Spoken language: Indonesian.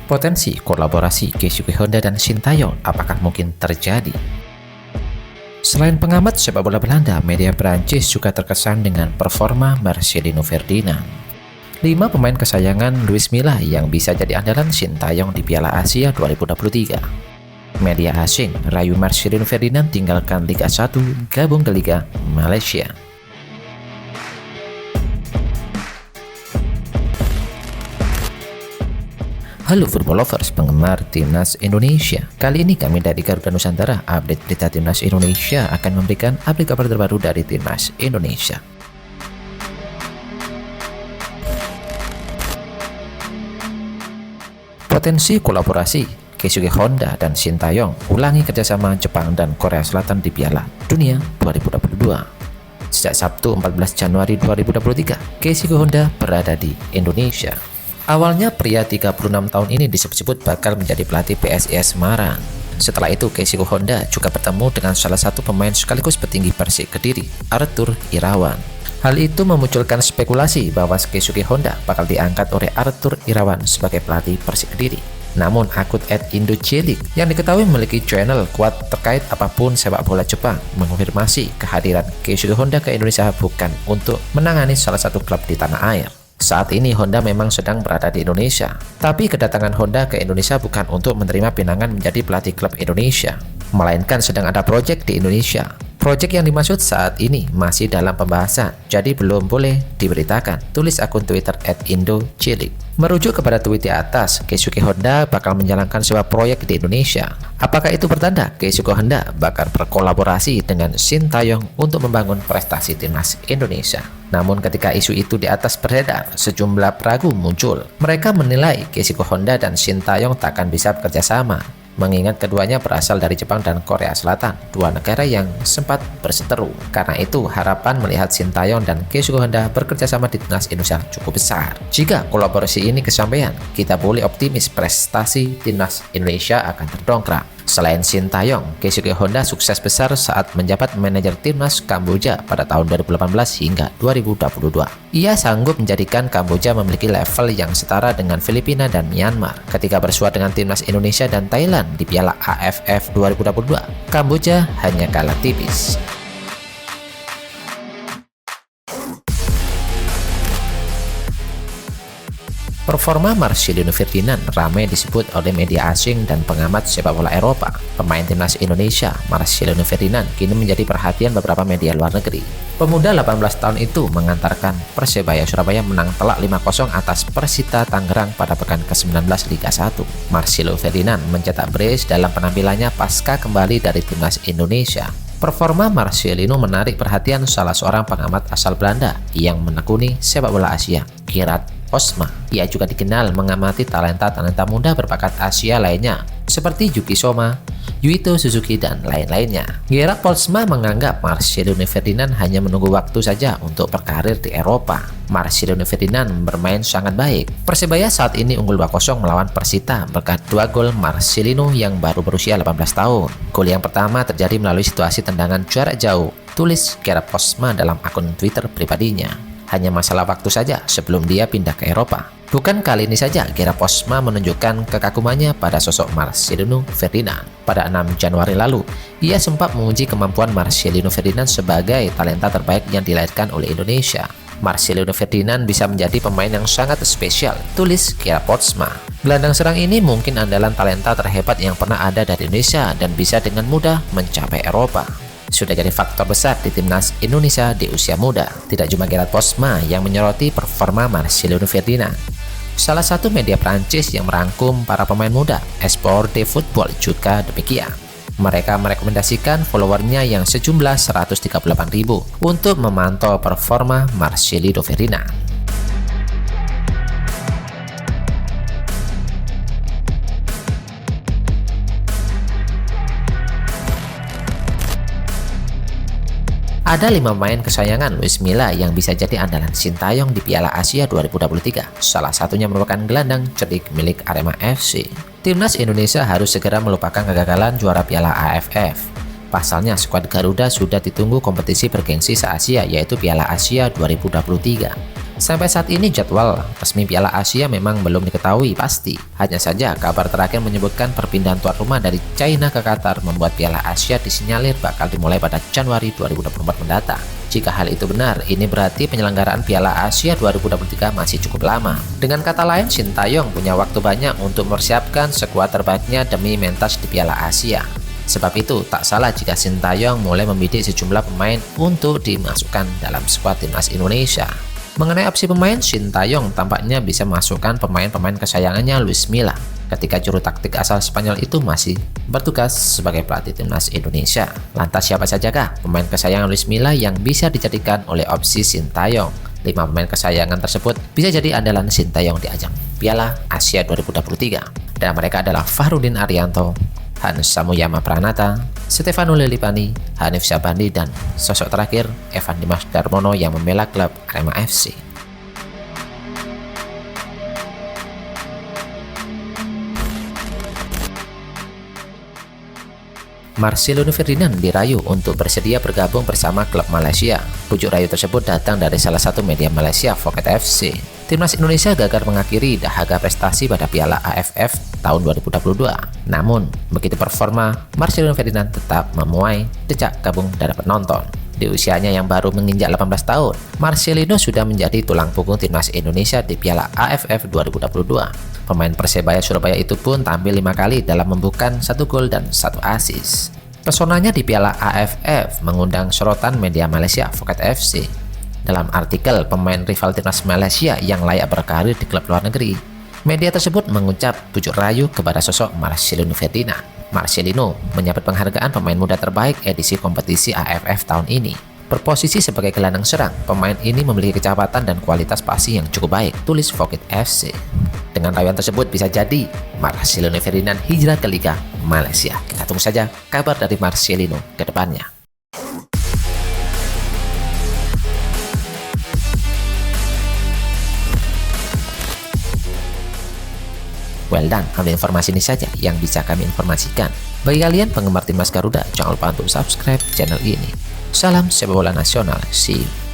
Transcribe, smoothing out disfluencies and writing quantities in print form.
Potensi kolaborasi Keisuke Honda dan Sintayong apakah mungkin terjadi? Selain pengamat sepak bola Belanda, media Prancis juga terkesan dengan performa Marcelino Ferdinand. 5 pemain kesayangan Luis Milla yang bisa jadi andalan Sintayong di Piala Asia 2023. Media asing rayu Marcelino Ferdinand tinggalkan Liga 1, gabung ke Liga Malaysia. Halo football lovers, penggemar Timnas Indonesia. Kali ini kami dari Garuda Nusantara, update berita Timnas Indonesia akan memberikan update kabar terbaru dari Timnas Indonesia. Potensi kolaborasi Keisuke Honda dan Sintayong ulangi kerjasama Jepang dan Korea Selatan di Piala Dunia 2022. Sejak Sabtu 14 Januari 2023, Keisuke Honda berada di Indonesia. Awalnya pria 36 tahun ini disebut-sebut bakal menjadi pelatih PSIS Semarang. Setelah itu Keisuke Honda juga bertemu dengan salah satu pemain sekaligus petinggi Persik Kediri, Arthur Irawan. Hal itu memunculkan spekulasi bahwa Keisuke Honda bakal diangkat oleh Arthur Irawan sebagai pelatih Persik Kediri. Namun akun @indocelik yang diketahui memiliki channel kuat terkait apapun sepak bola Jepang mengonfirmasi kehadiran Keisuke Honda ke Indonesia bukan untuk menangani salah satu klub di tanah air. Saat ini Honda memang sedang berada di Indonesia, tapi kedatangan Honda ke Indonesia bukan untuk menerima pinangan menjadi pelatih klub Indonesia, melainkan sedang ada proyek di Indonesia. Proyek yang dimaksud saat ini masih dalam pembahasan, jadi belum boleh diberitakan, tulis akun Twitter @indocelik. Merujuk kepada tweet di atas, Keisuke Honda bakal menjalankan sebuah proyek di Indonesia. Apakah itu pertanda Keisuke Honda bakal berkolaborasi dengan Sintayong untuk membangun prestasi timnas Indonesia? Namun ketika isu itu di atas beredar, sejumlah peragu muncul. Mereka menilai Keisuke Honda dan Sintayong takkan bisa bekerja sama, mengingat keduanya berasal dari Jepang dan Korea Selatan, dua negara yang sempat berseteru. Karena itu, harapan melihat Sintayong dan Keisuke Honda bekerja sama di timnas Indonesia cukup besar. Jika kolaborasi ini kesampaian, kita boleh optimis prestasi timnas Indonesia akan terdongkrak. Selain Sintayong, Keisuke Honda sukses besar saat menjabat manajer timnas Kamboja pada tahun 2018 hingga 2022. Ia sanggup menjadikan Kamboja memiliki level yang setara dengan Filipina dan Myanmar. Ketika bersua dengan timnas Indonesia dan Thailand di Piala AFF 2022, Kamboja hanya kalah tipis. Performa Marcelino Ferdinand ramai disebut oleh media asing dan pengamat sepak bola Eropa. Pemain timnas Indonesia, Marcelino Ferdinand, kini menjadi perhatian beberapa media luar negeri. Pemuda 18 tahun itu mengantarkan Persebaya Surabaya menang telak 5-0 atas Persita Tangerang pada pekan ke-19 Liga 1. Marcelino Ferdinand mencetak brace dalam penampilannya pasca kembali dari timnas Indonesia. Performa Marcelino menarik perhatian salah seorang pengamat asal Belanda yang menekuni sepak bola Asia, Gerard Postma. Ia juga dikenal mengamati talenta-talenta muda berbakat Asia lainnya seperti Yuki Soma, Yuito Suzuki, dan lain-lainnya. Gerard Postma menganggap Marcelino Ferdinand hanya menunggu waktu saja untuk berkarir di Eropa. Marcelino Ferdinand bermain sangat baik. Persebaya saat ini unggul 2-0 melawan Persita berkat 2 gol Marcelino yang baru berusia 18 tahun. Gol yang pertama terjadi melalui situasi tendangan jarak jauh, tulis Gerard Postma dalam akun Twitter pribadinya. Hanya masalah waktu saja sebelum dia pindah ke Eropa. Bukan kali ini saja Gerard Postma menunjukkan kekagumannya pada sosok Marcelino Ferdinand. Pada 6 Januari lalu, ia sempat menguji kemampuan Marcelino Ferdinand sebagai talenta terbaik yang dilahirkan oleh Indonesia. Marcelino Ferdinand bisa menjadi pemain yang sangat spesial, tulis Gerard Postma. Gelandang serang ini mungkin andalan talenta terhebat yang pernah ada dari Indonesia dan bisa dengan mudah mencapai Eropa. Sudah jadi faktor besar di timnas Indonesia di usia muda. Tidak cuma Gerard Postma yang menyoroti performa Marcelino Ferdinand. Salah satu media Prancis yang merangkum para pemain muda, Sport de Football, juga demikian. Mereka merekomendasikan followernya yang sejumlah 138.000 untuk memantau performa Marcelino Ferdinand. Ada 5 pemain kesayangan Luis Milla yang bisa jadi andalan Sintayong di Piala Asia 2023. Salah satunya merupakan gelandang cerdik milik Arema FC. Timnas Indonesia harus segera melupakan kegagalan juara Piala AFF. Pasalnya, skuad Garuda sudah ditunggu kompetisi bergengsi se-Asia yaitu Piala Asia 2023. Sampai saat ini jadwal resmi Piala Asia memang belum diketahui pasti. Hanya saja kabar terakhir menyebutkan perpindahan tuan rumah dari China ke Qatar membuat Piala Asia disinyalir bakal dimulai pada Januari 2024 mendatang. Jika hal itu benar, ini berarti penyelenggaraan Piala Asia 2023 masih cukup lama. Dengan kata lain, Sintayong punya waktu banyak untuk mempersiapkan skuad terbaiknya demi mentas di Piala Asia. Sebab itu, tak salah jika Sintayong mulai membidik sejumlah pemain untuk dimasukkan dalam skuad timnas Indonesia. Mengenai opsi pemain, Sintayong tampaknya bisa masukkan pemain-pemain kesayangannya Luis Milla ketika juru taktik asal Spanyol itu masih bertugas sebagai pelatih timnas Indonesia. Lantas siapa sajakah pemain kesayangan Luis Milla yang bisa dijadikan oleh opsi Sintayong? 5 pemain kesayangan tersebut bisa jadi andalan Sintayong di ajang Piala Asia 2023. Dan mereka adalah Fahrudin Arianto, Hans Samuyama Pranata, Stefano Lillipani, Hanif Syabandi, dan sosok terakhir Evan Dimas Darmono yang membela klub Arema FC. Marcelino Ferdinand dirayu untuk bersedia bergabung bersama klub Malaysia. Bujuk rayu tersebut datang dari salah satu media Malaysia, Phuket FC. Timnas Indonesia gagal mengakhiri dahaga prestasi pada Piala AFF tahun 2022. Namun, begitu performa, Marcelino Ferdinand tetap memuai decak gabung dari penonton. Di usianya yang baru menginjak 18 tahun, Marcelino sudah menjadi tulang punggung timnas Indonesia di Piala AFF 2022. Pemain Persebaya Surabaya itu pun tampil 5 kali dalam membukukan 1 gol dan 1 assist. Pesonanya di Piala AFF mengundang sorotan media Malaysia, Phuket FC. Dalam artikel pemain rival timnas Malaysia yang layak berkarir di klub luar negeri, media tersebut mengucap bujuk rayu kepada sosok Marcelino Ferdinand. Marcelino menyabet penghargaan pemain muda terbaik edisi kompetisi AFF tahun ini. Berposisi sebagai gelandang serang, pemain ini memiliki kecepatan dan kualitas passing yang cukup baik, tulis Phuket FC. Dengan rayuan tersebut bisa jadi Marcelino Ferdinand hijrah ke Liga Malaysia. Kita tunggu saja kabar dari Marcelino ke depannya. Well done, ambil informasi ini saja yang bisa kami informasikan. Bagi kalian penggemar timnas Garuda, jangan lupa untuk subscribe channel ini. Salam sepak bola nasional, see you.